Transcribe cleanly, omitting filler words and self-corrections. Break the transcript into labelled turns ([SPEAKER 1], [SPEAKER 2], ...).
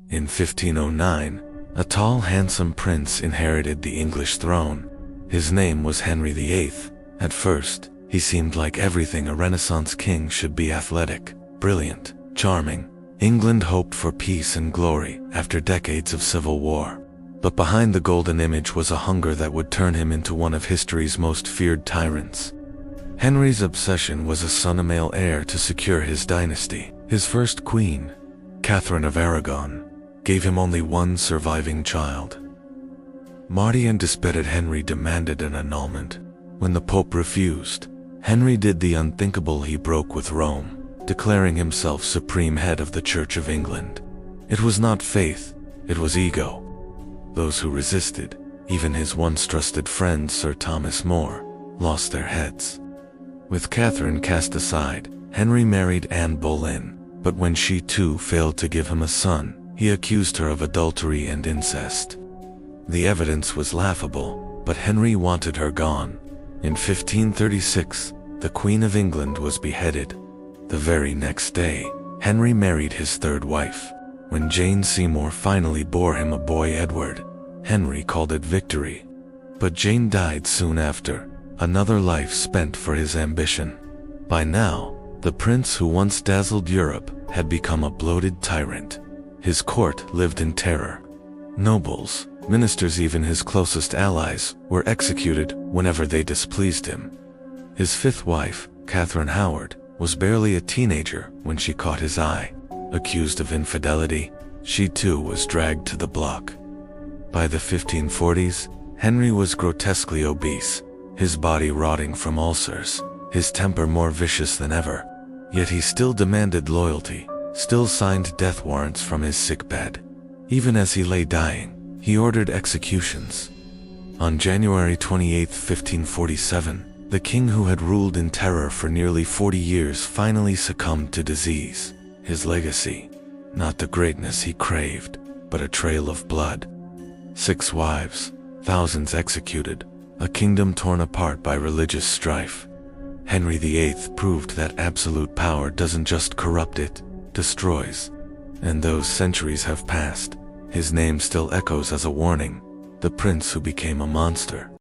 [SPEAKER 1] In 1509, a tall, handsome prince inherited the English throne. His name was Henry VIII. At first, he seemed like everything a Renaissance king should be: athletic, brilliant, charming. England hoped for peace and glory after decades of civil war. But behind the golden image was a hunger that would turn him into one of history's most feared tyrants. Henry's obsession was a son, a male heir to secure his dynasty. His first queen, Catherine of Aragon, gave him only one surviving child. Marty and dispirited Henry demanded an annulment. When the Pope refused, Henry did the unthinkable: he broke with Rome, declaring himself supreme head of the Church of England. It was not faith, it was ego. Those who resisted, even his once trusted friend Sir Thomas More, lost their heads. With Catherine cast aside, Henry married Anne Boleyn, but when she too failed to give him a son, he accused her of adultery and incest. The evidence was laughable, but Henry wanted her gone. In 1536, the Queen of England was beheaded. The very next day, Henry married his third wife. When Jane Seymour finally bore him a boy, Edward, Henry called it victory. But Jane died soon after, another life spent for his ambition. By now, the prince who once dazzled Europe had become a bloated tyrant. His court lived in terror. Nobles, ministers, even his closest allies, were executed whenever they displeased him. His fifth wife, Catherine Howard, was barely a teenager when she caught his eye. Accused of infidelity, she too was dragged to the block. By the 1540s, Henry was grotesquely obese, his body rotting from ulcers, his temper more vicious than ever. Yet he still demanded loyalty, still signed death warrants from his sickbed. Even as he lay dying, he ordered executions. On January 28, 1547, the king who had ruled in terror for nearly 40 years finally succumbed to disease. His legacy, not the greatness he craved, but a trail of blood. 6 wives, thousands executed, a kingdom torn apart by religious strife. Henry VIII proved that absolute power doesn't just corrupt, it destroys. And though centuries have passed, his name still echoes as a warning: the prince who became a monster.